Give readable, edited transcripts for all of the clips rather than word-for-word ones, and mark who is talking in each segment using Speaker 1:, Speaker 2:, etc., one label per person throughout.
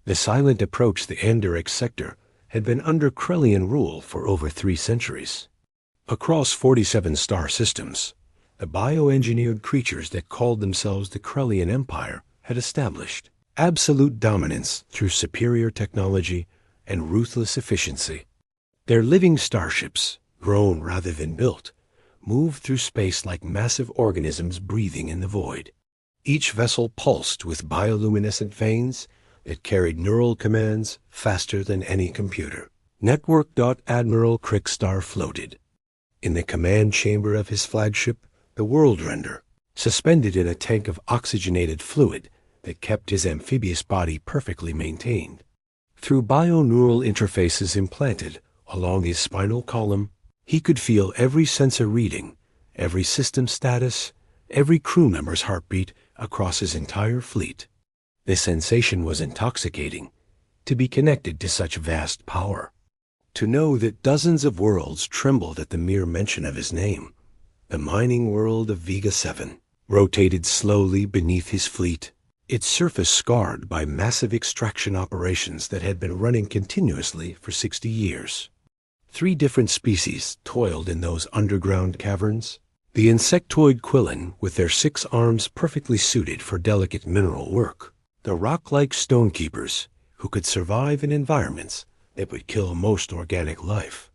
Speaker 1: The silent approach the Andorix sector had been under Krellian rule for over 3 centuries. Across 47 star systems, the bioengineered creatures that called themselves the Krellian Empire had established absolute dominance through superior technology and ruthless efficiency. Their living starships, grown rather than built, moved through space like massive organisms breathing in the void. Each vessel pulsed with bioluminescent veins that carried neural commands faster than any computer. Network. Admiral Krikstar floated. In the command chamber of his flagship, the World Render, suspended in a tank of oxygenated fluid that kept his amphibious body perfectly maintained. Through bioneural interfaces implanted along his spinal column, he could feel every sensor reading, every system status, every crew member's heartbeat across his entire fleet. The sensation was intoxicating, to be connected to such vast power. To know that dozens of worlds trembled at the mere mention of his name. The mining world of Vega 7 rotated slowly beneath his fleet, its surface scarred by massive extraction operations that had been running continuously for 60 years. 3 different species toiled in those underground caverns. The insectoid Quillen, with their 6 arms perfectly suited for delicate mineral work. The rock-like stonekeepers, who could survive in environments that would kill most organic life.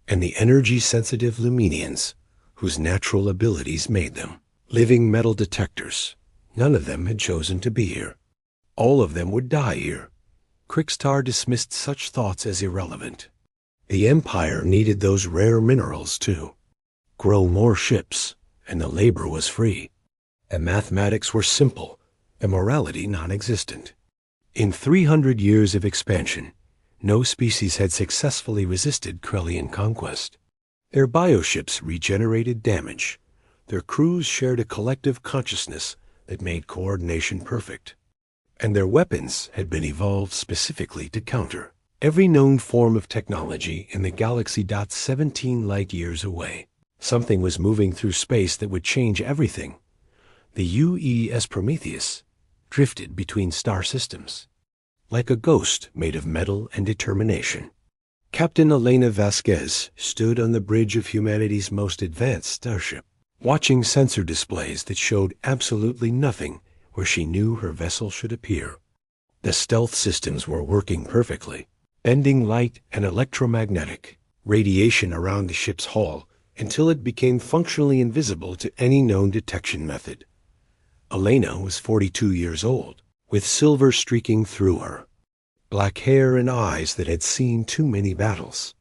Speaker 1: And the energy-sensitive Luminians, whose natural abilities made them living metal detectors. None of them had chosen to be here. All of them would die here. Krikstar dismissed such thoughts as irrelevant. The Empire needed those rare minerals, too. Grow more ships, and the labor was free. The mathematics were simple, the morality non-existent. In 300 years of expansion, no species had successfully resisted Krellian conquest. Their bioships regenerated damage. Their crews shared a collective consciousness that made coordination perfect. And their weapons had been evolved specifically to counter every known form of technology in the galaxy. 17 light-years away, something was moving through space that would change everything. The UES Prometheus drifted between star systems, like a ghost made of metal and determination. Captain Elena Vasquez stood on the bridge of humanity's most advanced starship, watching sensor displays that showed absolutely nothing where she knew her vessel should appear. The stealth systems were working perfectly, bending light and electromagnetic radiation around the ship's hull until it became functionally invisible to any known detection method. Elena was 42 years old, with silver streaking through her, black hair and eyes that had seen too many battles.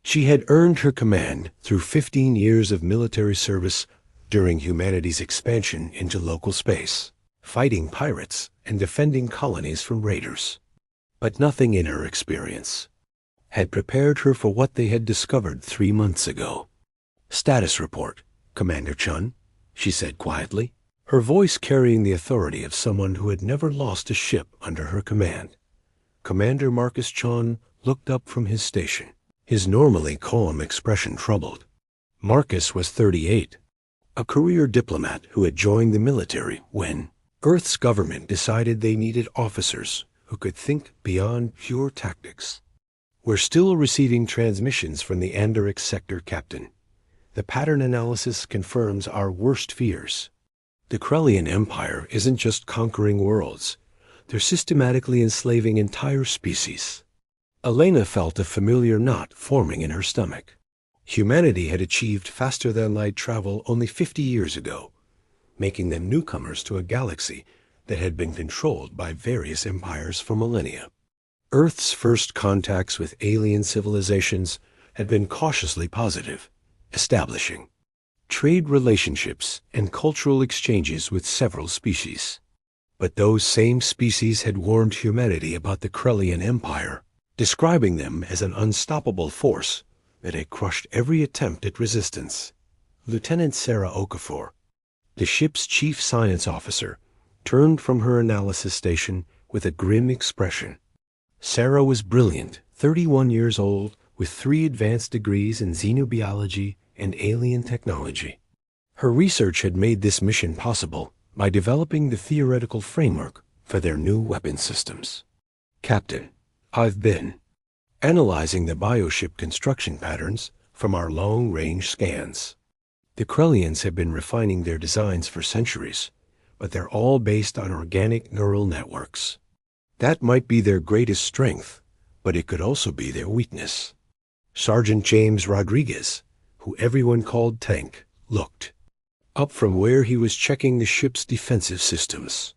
Speaker 1: She had earned her command through 15 years of military service during humanity's expansion into local space, fighting pirates and defending colonies from raiders. But nothing in her experience had prepared her for what they had discovered 3 months ago. "Status report, Commander Chun," she said quietly, her voice carrying the authority of someone who had never lost a ship under her command. Commander Marcus Chun looked up from his station, his normally calm expression troubled. Marcus was 38, a career diplomat who had joined the military when Earth's government decided they needed officers who could think beyond pure tactics. "We're still receiving transmissions from the Andorix sector, Captain. The pattern analysis confirms our worst fears. The Krellian Empire isn't just conquering worlds. They're systematically enslaving entire species." Elena felt a familiar knot forming in her stomach. Humanity had achieved faster-than-light travel only 50 years ago, making them newcomers to a galaxy that had been controlled by various empires for millennia. Earth's first contacts with alien civilizations had been cautiously positive, establishing trade relationships and cultural exchanges with several species. But those same species had warned humanity about the Krellian Empire, describing them as an unstoppable force that had crushed every attempt at resistance. Lieutenant Sarah Okafor, the ship's chief science officer, turned from her analysis station with a grim expression. Sarah was brilliant, 31 years old, with 3 advanced degrees in xenobiology and alien technology. Her research had made this mission possible by developing the theoretical framework for their new weapon systems. Captain, I've been analyzing the bioship construction patterns from our long-range scans. The Krellians have been refining their designs for centuries, but they're all based on organic neural networks. That might be their greatest strength, but it could also be their weakness. Sergeant James Rodriguez, who everyone called Tank, looked up from where he was checking the ship's defensive systems.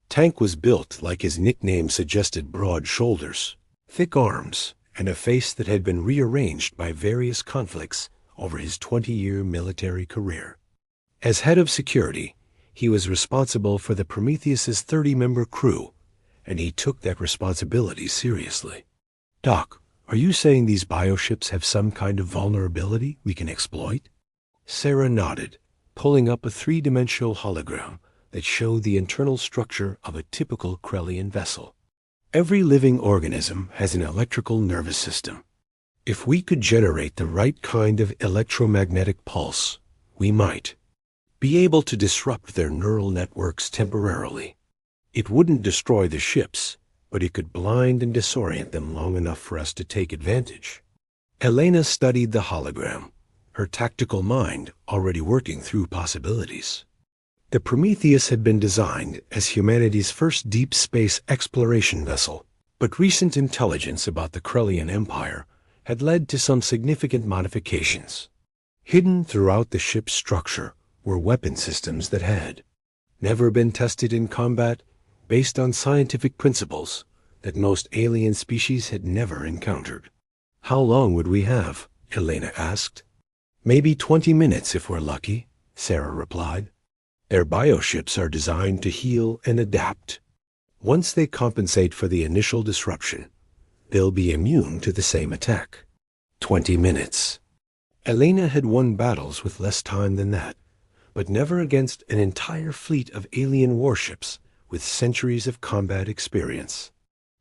Speaker 1: Tank was built like his nickname suggested: broad shoulders, thick arms, and a face that had been rearranged by various conflicts over his 20-year military career. As head of security, he was responsible for the Prometheus's 30-member crew, and he took that responsibility seriously. Doc, are you saying these bioships have some kind of vulnerability we can exploit? Sarah nodded, pulling up a three-dimensional hologram that showed the internal structure of a typical Krellian vessel. Every living organism has an electrical nervous system. If we could generate the right kind of electromagnetic pulse, we might be able to disrupt their neural networks temporarily. It wouldn't destroy the ships, but it could blind and disorient them long enough for us to take advantage. Elena studied the hologram, her tactical mind already working through possibilities. The Prometheus had been designed as humanity's first deep space exploration vessel, but recent intelligence about the Krellian Empire had led to some significant modifications. Hidden throughout the ship's structure were weapon systems that had never been tested in combat, based on scientific principles that most alien species had never encountered. How long would we have? Elena asked. Maybe 20 minutes if we're lucky, Sarah replied. Their bioships are designed to heal and adapt. Once they compensate for the initial disruption, they'll be immune to the same attack. 20 minutes. Elena had won battles with less time than that, but never against an entire fleet of alien warships with centuries of combat experience.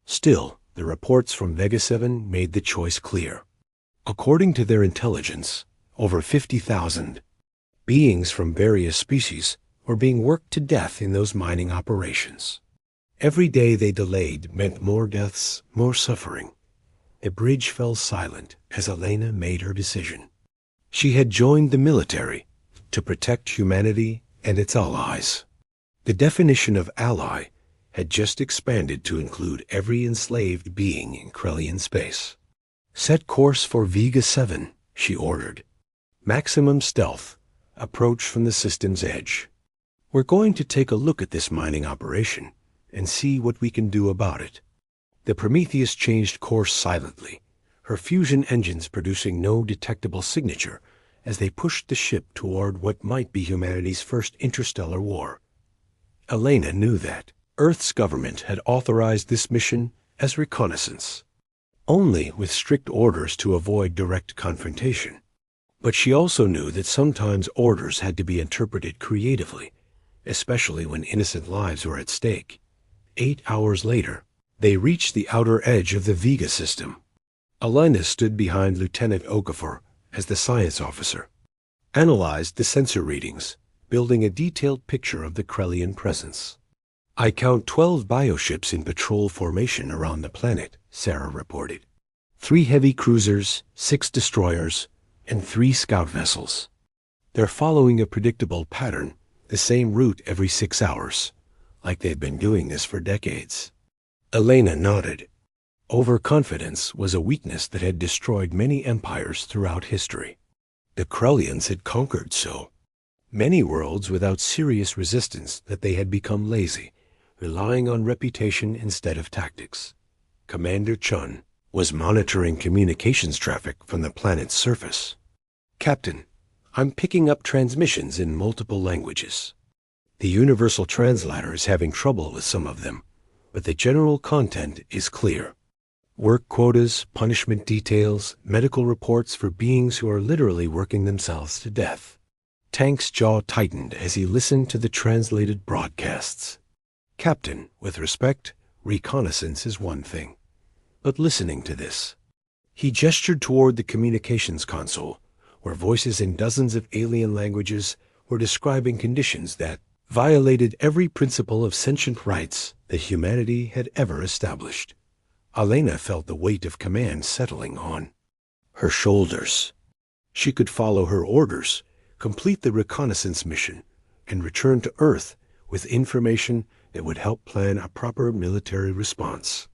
Speaker 1: Still, the reports from Vega 7 made the choice clear. According to their intelligence, over 50,000 beings from various species were being worked to death in those mining operations. Every day they delayed meant more deaths, more suffering. The bridge fell silent as Elena made her decision. She had joined the military to protect humanity and its allies. The definition of ally had just expanded to include every enslaved being in Krellian space. Set course for Vega 7, she ordered. Maximum stealth. Approach from the system's edge. We're going to take a look at this mining operation and see what we can do about it. The Prometheus changed course silently, her fusion engines producing no detectable signature as they pushed the ship toward what might be humanity's first interstellar war. Elena knew that Earth's government had authorized this mission as reconnaissance, only with strict orders to avoid direct confrontation. But she also knew that sometimes orders had to be interpreted creatively, especially when innocent lives were at stake. 8 hours later, they reached the outer edge of the Vega system. Elena stood behind Lieutenant Okafor as the science officer, analyzed the sensor readings, building a detailed picture of the Krellian presence. I count 12 bioships in patrol formation around the planet, Sarah reported. 3 heavy cruisers, 6 destroyers, and 3 scout vessels. They're following a predictable pattern, the same route every 6 hours, like they've been doing this for decades. Elena nodded. Overconfidence was a weakness that had destroyed many empires throughout history. The Krellians had conquered so many worlds without serious resistance that they had become lazy, relying on reputation instead of tactics. Commander Chun was monitoring communications traffic from the planet's surface. Captain, I'm picking up transmissions in multiple languages. The universal translator is having trouble with some of them, but the general content is clear. Work quotas, punishment details, medical reports for beings who are literally working themselves to death. Tank's jaw tightened as he listened to the translated broadcasts. Captain, with respect, reconnaissance is one thing, but listening to this. He gestured toward the communications console, where voices in dozens of alien languages were describing conditions that violated every principle of sentient rights that humanity had ever established. Elena felt the weight of command settling on her shoulders. She could follow her orders, complete the reconnaissance mission, and return to Earth with information that would help plan a proper military response.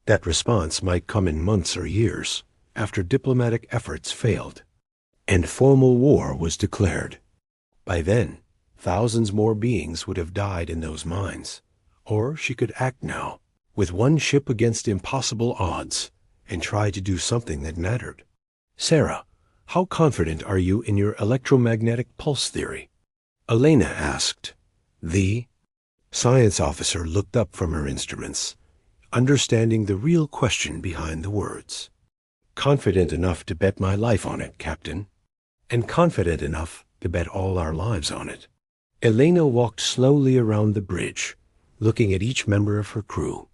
Speaker 1: That response might come in months or years, after diplomatic efforts failed, and formal war was declared. By then, thousands more beings would have died in those mines. Or she could act now, with one ship against impossible odds, and try to do something that mattered. Sarah, how confident are you in your electromagnetic pulse theory? Elena asked. The science officer looked up from her instruments, understanding the real question behind the words. Confident enough to bet my life on it, Captain. And confident enough to bet all our lives on it. Elena walked slowly around the bridge, looking at each member of her crew.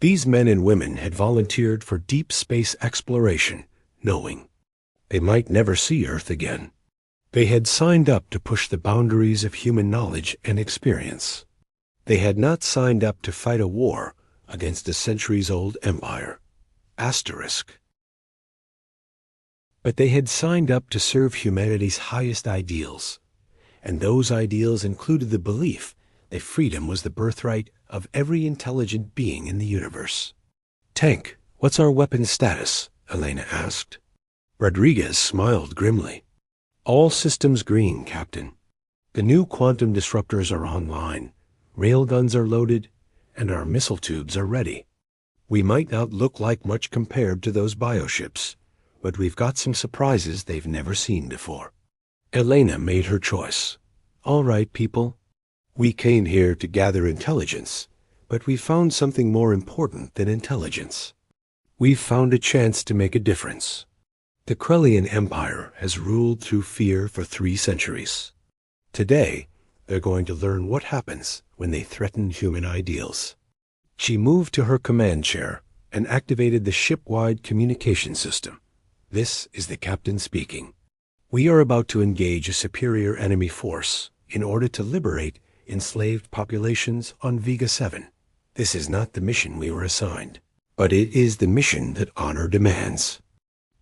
Speaker 1: These men and women had volunteered for deep space exploration, knowing they might never see Earth again. They had signed up to push the boundaries of human knowledge and experience. They had not signed up to fight a war against a centuries-old empire. Asterisk. But they had signed up to serve humanity's highest ideals, and those ideals included the belief that freedom was the birthright of every intelligent being in the universe. Tank, what's our weapons status? Elena asked. Rodriguez smiled grimly. All systems green, Captain. The new quantum disruptors are online, railguns are loaded, and our missile tubes are ready. We might not look like much compared to those bioships, but we've got some surprises they've never seen before. Elena made her choice. All right, people. We came here to gather intelligence, but we found something more important than intelligence. We've found a chance to make a difference. The Krellian Empire has ruled through fear for 3 centuries. Today, they're going to learn what happens when they threaten human ideals. She moved to her command chair and activated the ship-wide communication system. This is the captain speaking. We are about to engage a superior enemy force in order to liberate enslaved populations on Vega 7. This is not the mission we were assigned, but it is the mission that honor demands.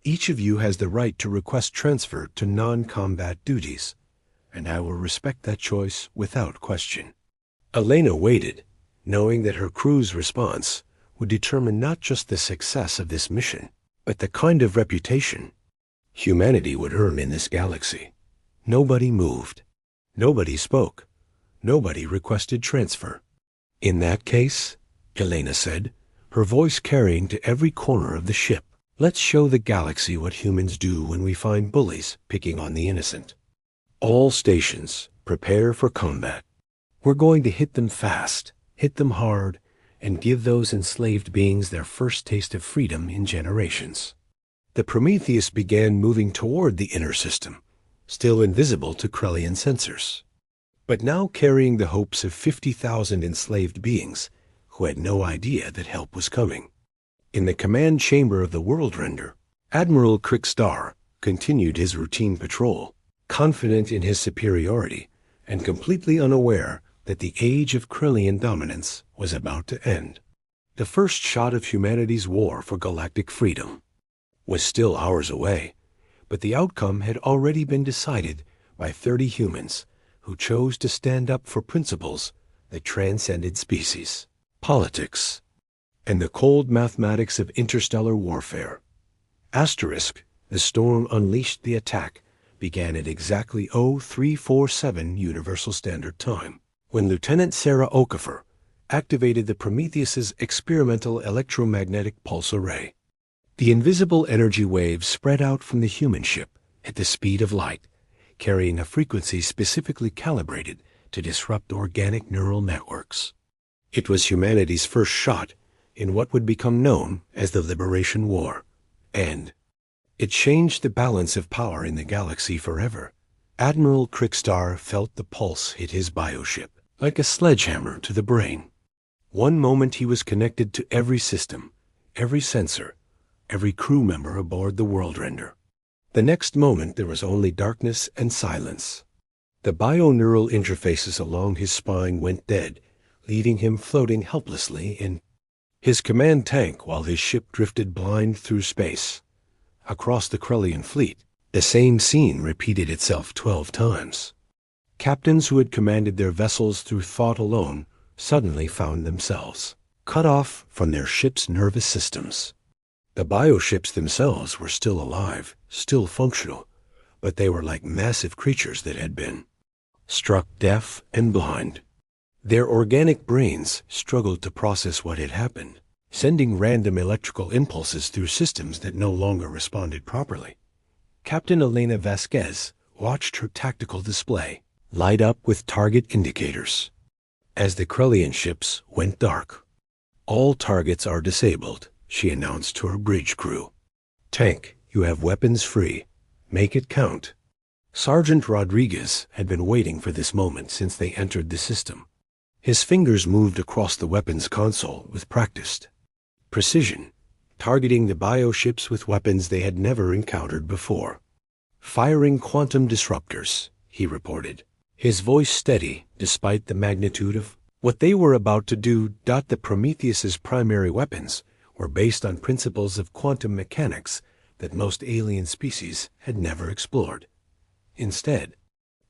Speaker 1: Each of you has the right to request transfer to non-combat duties, and I will respect that choice without question. Elena waited, knowing that her crew's response would determine not just the success of this mission, but the kind of reputation humanity would earn in this galaxy. Nobody moved. Nobody spoke. Nobody requested transfer. In that case, Elena said, her voice carrying to every corner of the ship, let's show the galaxy what humans do when we find bullies picking on the innocent. All stations, prepare for combat. We're going to hit them fast, hit them hard, and give those enslaved beings their first taste of freedom in generations. The Prometheus began moving toward the inner system, still invisible to Krellian sensors, but now carrying the hopes of 50,000 enslaved beings who had no idea that help was coming. In the command chamber of the World Render, Admiral Krickstar continued his routine patrol, confident in his superiority and completely unaware that the age of Krellian dominance was about to end. The first shot of humanity's war for galactic freedom was still hours away, but the outcome had already been decided by 30 humans who chose to stand up for principles that transcended species, politics, and the cold mathematics of interstellar warfare. Asterisk, the storm unleashed the attack began at exactly 0347 Universal Standard Time, when Lieutenant Sarah Okafor activated the Prometheus's experimental electromagnetic pulse array. The invisible energy waves spread out from the human ship at the speed of light, carrying a frequency specifically calibrated to disrupt organic neural networks. It was humanity's first shot in what would become known as the Liberation War, and it changed the balance of power in the galaxy forever. Admiral Krickstar felt the pulse hit his bioship, like a sledgehammer to the brain. One moment he was connected to every system, every sensor, every crew member aboard the World Render. The next moment there was only darkness and silence. The bioneural interfaces along his spine went dead, leaving him floating helplessly in his command tank while his ship drifted blind through space. Across the Krellian fleet, the same scene repeated itself 12 times. Captains who had commanded their vessels through thought alone suddenly found themselves cut off from their ship's nervous systems. The bioships themselves were still alive, still functional, but they were like massive creatures that had been struck deaf and blind. Their organic brains struggled to process what had happened, sending random electrical impulses through systems that no longer responded properly. Captain Elena Vasquez watched her tactical display light up with target indicators. As the Krellian ships went dark, "All targets are disabled," she announced to her bridge crew. "Tank, you have weapons free. Make it count." Sergeant Rodriguez had been waiting for this moment since they entered the system. His fingers moved across the weapons console with practiced precision, targeting the bioships with weapons they had never encountered before. "Firing quantum disruptors," he reported, his voice steady despite the magnitude of what they were about to do. The Prometheus's primary weapons were based on principles of quantum mechanics that most alien species had never explored. Instead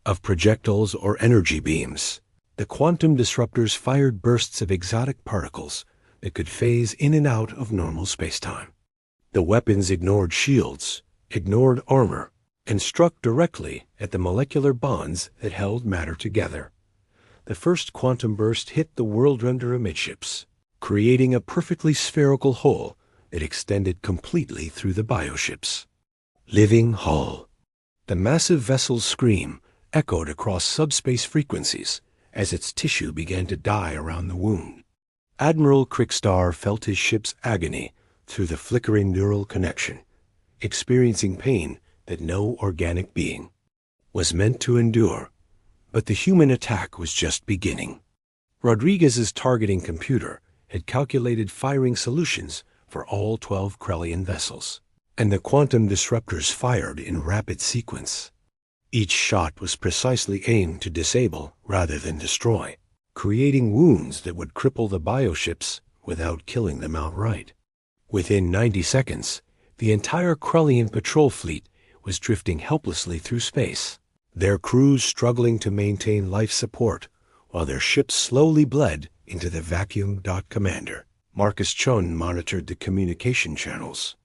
Speaker 1: of projectiles or energy beams, the quantum disruptors fired bursts of exotic particles that could phase in and out of normal spacetime. The weapons ignored shields, ignored armor, and struck directly at the molecular bonds that held matter together. The first quantum burst hit the Worldrender amidships, creating a perfectly spherical hole that extended completely through the bioships. Living hull. The massive vessel's scream echoed across subspace frequencies as its tissue began to die around the wound. Admiral Crickstar felt his ship's agony through the flickering neural connection, experiencing pain that no organic being was meant to endure. But the human attack was just beginning. Rodriguez's targeting computer had calculated firing solutions for all 12 Krellian vessels, and the quantum disruptors fired in rapid sequence. Each shot was precisely aimed to disable rather than destroy, creating wounds that would cripple the bioships without killing them outright. Within 90 seconds, the entire Krellian patrol fleet was drifting helplessly through space, their crews struggling to maintain life support while their ships slowly bled into the vacuum. Commander Marcus Chun monitored the communication channels,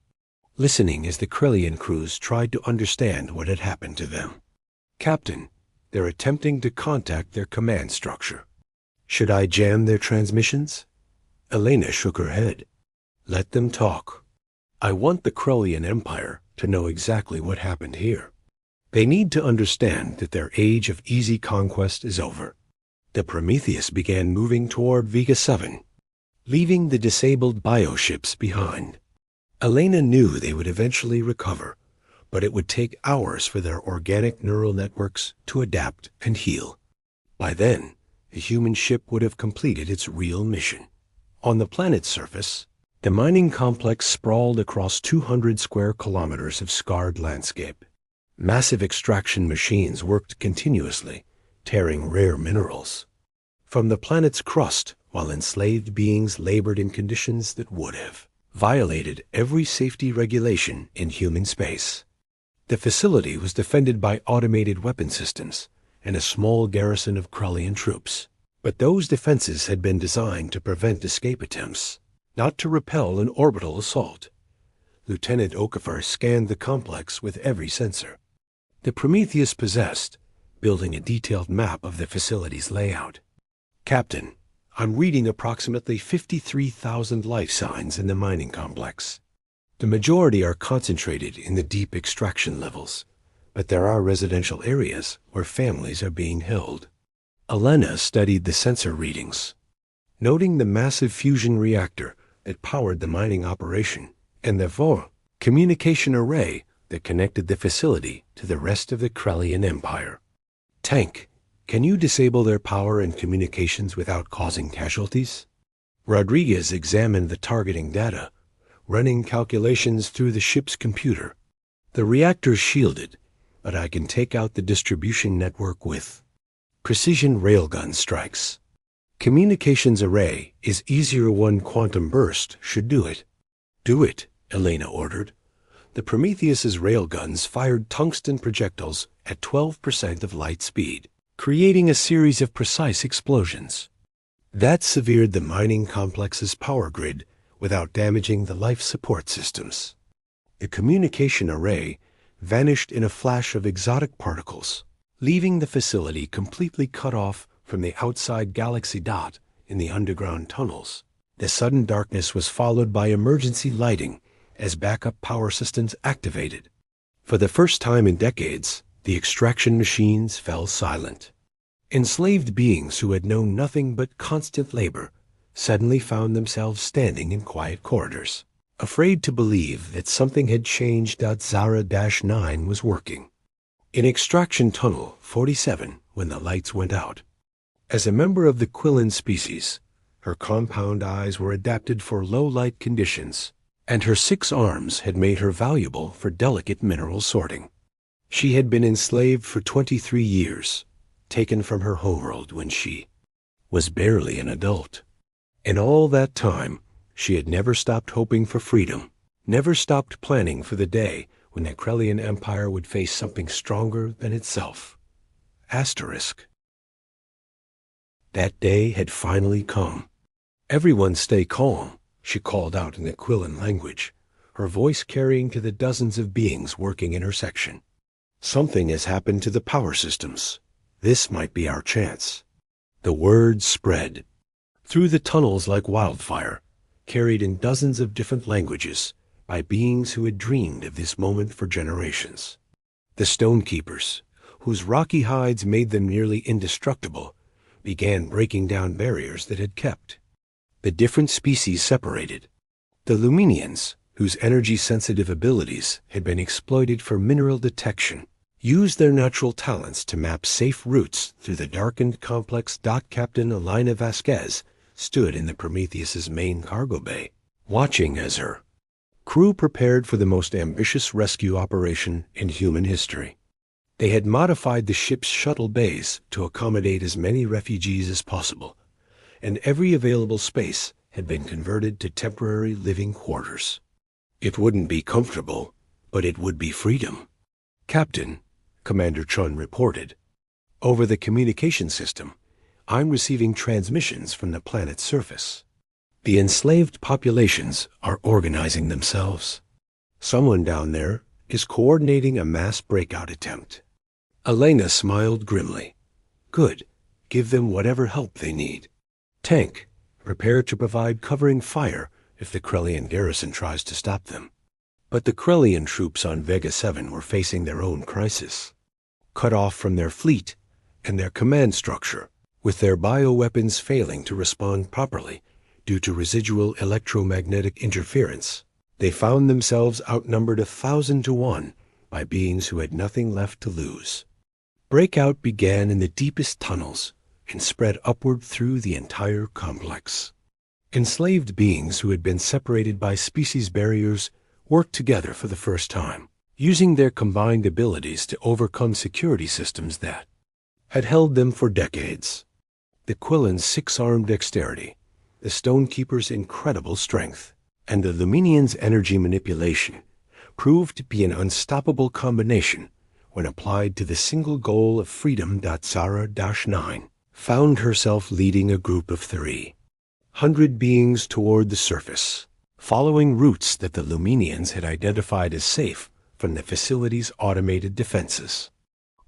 Speaker 1: listening as the Krellian crews tried to understand what had happened to them. "Captain, they're attempting to contact their command structure. Should I jam their transmissions?" Elena shook her head. "Let them talk. I want the Krellian Empire to know exactly what happened here. They need to understand that their age of easy conquest is over." The Prometheus began moving toward Vega 7, leaving the disabled bioships behind. Elena knew they would eventually recover, but it would take hours for their organic neural networks to adapt and heal. By then, the human ship would have completed its real mission. On the planet's surface, the mining complex sprawled across 200 square kilometers of scarred landscape. Massive extraction machines worked continuously, tearing rare minerals from the planet's crust, while enslaved beings labored in conditions that would have violated every safety regulation in human space. The facility was defended by automated weapon systems and a small garrison of Krellian troops. But those defenses had been designed to prevent escape attempts, not to repel an orbital assault. Lieutenant Okafor scanned the complex with every sensor. The Prometheus possessed, building a detailed map of the facility's layout. "Captain, I'm reading approximately 53,000 life signs in the mining complex. The majority are concentrated in the deep extraction levels, but there are residential areas where families are being held." Elena studied the sensor readings, noting the massive fusion reactor that powered the mining operation and the VOR communication array that connected the facility to the rest of the Krellian Empire. "Tank, can you disable their power and communications without causing casualties?" Rodriguez examined the targeting data, running calculations through the ship's computer. "The reactor's shielded, but I can take out the distribution network with precision railgun strikes." Communications array is easier one quantum burst should do it. Do it, Elena ordered. The Prometheus's railguns fired tungsten projectiles at 12% of light speed, creating a series of precise explosions. That severed the mining complex's power grid without damaging the life support systems. The communication array vanished in a flash of exotic particles, leaving the facility completely cut off from the outside galaxy dot in the underground tunnels. The sudden darkness was followed by emergency lighting as backup power systems activated. For the first time in decades, the extraction machines fell silent. Enslaved beings who had known nothing but constant labor suddenly found themselves standing in quiet corridors, afraid to believe that something had changed. Zara-9 was working. In Extraction Tunnel 47, when the lights went out. As a member of the Quillan species, her compound eyes were adapted for low-light conditions, and her 6 arms had made her valuable for delicate mineral sorting. She had been enslaved for 23 years, taken from her homeworld when she was barely an adult. In all that time, she had never stopped hoping for freedom, never stopped planning for the day when the Krellian Empire would face something stronger than itself. Asterisk. That day had finally come. "Everyone stay calm," she called out in the Quillan language, her voice carrying to the dozens of beings working in her section. "Something has happened to the power systems. This might be our chance." The word spread through the tunnels like wildfire, carried in dozens of different languages by beings who had dreamed of this moment for generations. The Stonekeepers, whose rocky hides made them nearly indestructible, began breaking down barriers that had kept the different species separated. The Luminians, whose energy-sensitive abilities had been exploited for mineral detection, used their natural talents to map safe routes through the darkened complex. Captain Elena Vasquez stood in the Prometheus's main cargo bay, watching as her crew prepared for the most ambitious rescue operation in human history. They had modified the ship's shuttle bays to accommodate as many refugees as possible, and every available space had been converted to temporary living quarters. It wouldn't be comfortable, but it would be freedom. "Captain," Commander Chun reported, "over the communication system, I'm receiving transmissions from the planet's surface. The enslaved populations are organizing themselves. Someone down there is coordinating a mass breakout attempt." Elena smiled grimly. "Good. Give them whatever help they need. Tank, prepare to provide covering fire if the Krellian garrison tries to stop them." But the Krellian troops on Vega 7 were facing their own crisis. Cut off from their fleet and their command structure, with their bioweapons failing to respond properly due to residual electromagnetic interference, they found themselves outnumbered 1,000 to 1 by beings who had nothing left to lose. Breakout began in the deepest tunnels and spread upward through the entire complex. Enslaved beings who had been separated by species barriers worked together for the first time, using their combined abilities to overcome security systems that had held them for decades. The Quillan's 6-armed dexterity, the Stonekeeper's incredible strength, and the Luminian's energy manipulation proved to be an unstoppable combination when applied to the single goal of freedom. Zara-9 found herself leading a group of 300 beings toward the surface, following routes that the Luminians had identified as safe from the facility's automated defenses.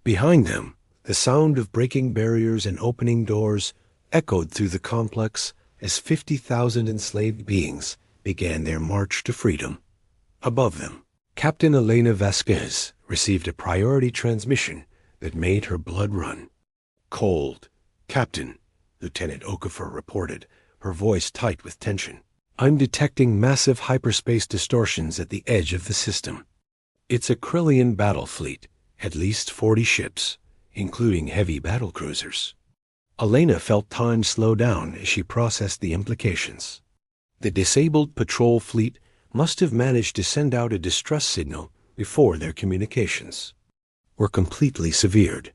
Speaker 1: Behind them, the sound of breaking barriers and opening doors echoed through the complex as 50,000 enslaved beings began their march to freedom. Above them, Captain Elena Vasquez received a priority transmission that made her blood run. "Cold, Captain," Lieutenant Okafor reported, her voice tight with tension. "I'm detecting massive hyperspace distortions at the edge of the system. It's a Krellian battle fleet, at least 40 ships, including heavy battlecruisers." Elena felt time slow down as she processed the implications. The disabled patrol fleet must have managed to send out a distress signal before their communications were completely severed.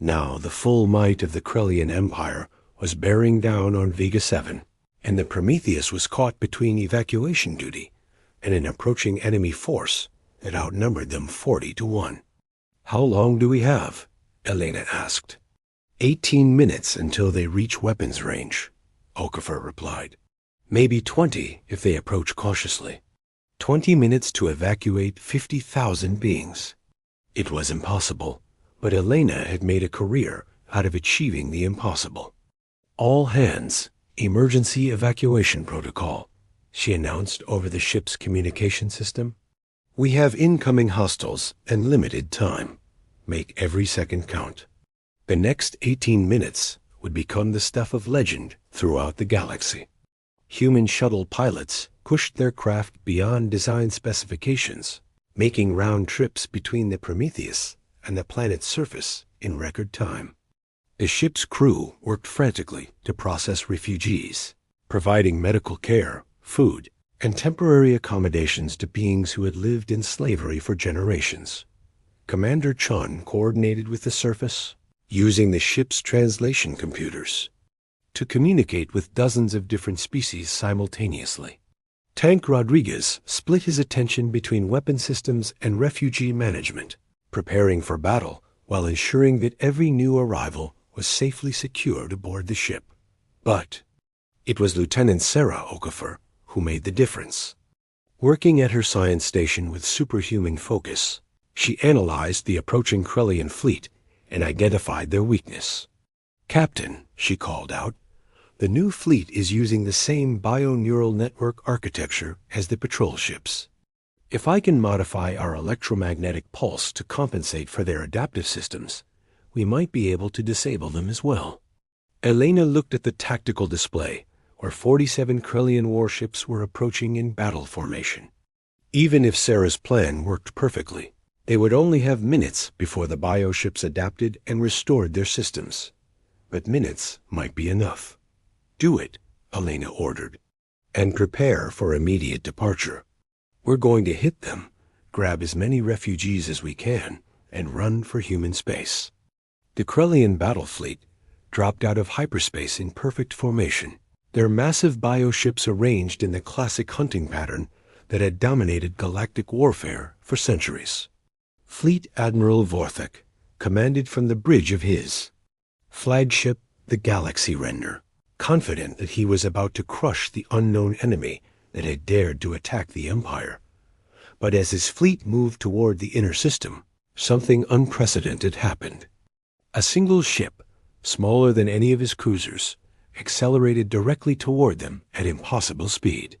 Speaker 1: Now the full might of the Krellian Empire was bearing down on Vega 7, and the Prometheus was caught between evacuation duty and an approaching enemy force that outnumbered them 40-1. "How long do we have?" Elena asked. 18 minutes until they reach weapons range," Okafor replied. "Maybe 20 if they approach cautiously. 20 minutes to evacuate 50,000 beings." It was impossible, but Elena had made a career out of achieving the impossible. "All hands, emergency evacuation protocol," she announced over the ship's communication system. "We have incoming hostiles and limited time. Make every second count." The next 18 minutes would become the stuff of legend throughout the galaxy. Human shuttle pilots pushed their craft beyond design specifications, making round trips between the Prometheus and the planet's surface in record time. The ship's crew worked frantically to process refugees, providing medical care, food, and temporary accommodations to beings who had lived in slavery for generations. Commander Chun coordinated with the surface, using the ship's translation computers to communicate with dozens of different species simultaneously. Tank Rodriguez split his attention between weapon systems and refugee management, preparing for battle while ensuring that every new arrival was safely secured aboard the ship. But it was Lieutenant Sarah Okafor who made the difference. Working at her science station with superhuman focus, she analyzed the approaching Krellian fleet and identified their weakness. "Captain," she called out, "the new fleet is using the same bio-neural network architecture as the patrol ships. If I can modify our electromagnetic pulse to compensate for their adaptive systems, we might be able to disable them as well." Elena looked at the tactical display, where 47 Krellian warships were approaching in battle formation. Even if Sarah's plan worked perfectly, they would only have minutes before the bioships adapted and restored their systems. But minutes might be enough. "Do it," Elena ordered, "and prepare for immediate departure. We're going to hit them, grab as many refugees as we can, and run for human space." The Krellian battle fleet dropped out of hyperspace in perfect formation, their massive bioships arranged in the classic hunting pattern that had dominated galactic warfare for centuries. Fleet Admiral Vorthek commanded from the bridge of his flagship, the Galaxy Render, confident that he was about to crush the unknown enemy that had dared to attack the Empire. But as his fleet moved toward the inner system, something unprecedented happened. A single ship, smaller than any of his cruisers, accelerated directly toward them at impossible speed.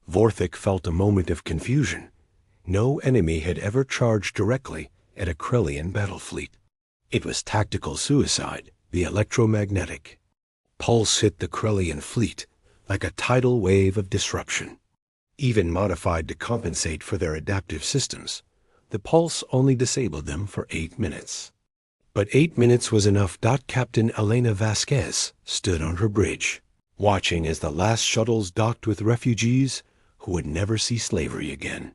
Speaker 1: Vorthek felt a moment of confusion. No enemy had ever charged directly at a Krellian battle fleet. It was tactical suicide, the electromagnetic. Pulse hit the Krellian fleet like a tidal wave of disruption. Even modified to compensate for their adaptive systems, the pulse only disabled them for 8 minutes. But 8 minutes was enough. Captain Elena Vasquez stood on her bridge, watching as the last shuttles docked with refugees who would never see slavery again.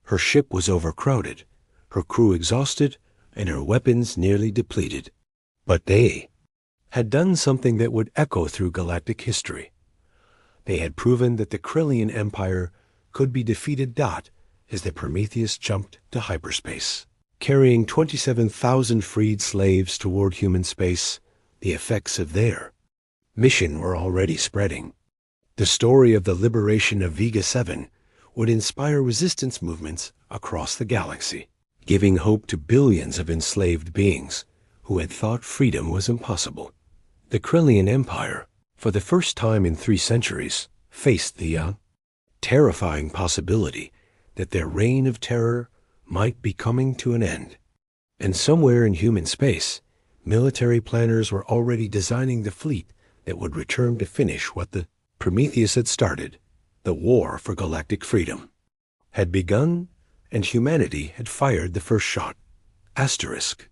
Speaker 1: Her ship was overcrowded, her crew exhausted, and her weapons nearly depleted. But they had done something that would echo through galactic history. They had proven that the Krellian Empire could be defeated. As the Prometheus jumped to hyperspace, carrying 27,000 freed slaves toward human space, the effects of their mission were already spreading. The story of the liberation of Vega 7 would inspire resistance movements across the galaxy, giving hope to billions of enslaved beings who had thought freedom was impossible. The Krellian Empire, for the first time in 3 centuries, faced the terrifying possibility that their reign of terror might be coming to an end. And somewhere in human space, military planners were already designing the fleet that would return to finish what the Prometheus had started. The war for galactic freedom had begun, and humanity had fired the first shot. Asterisk.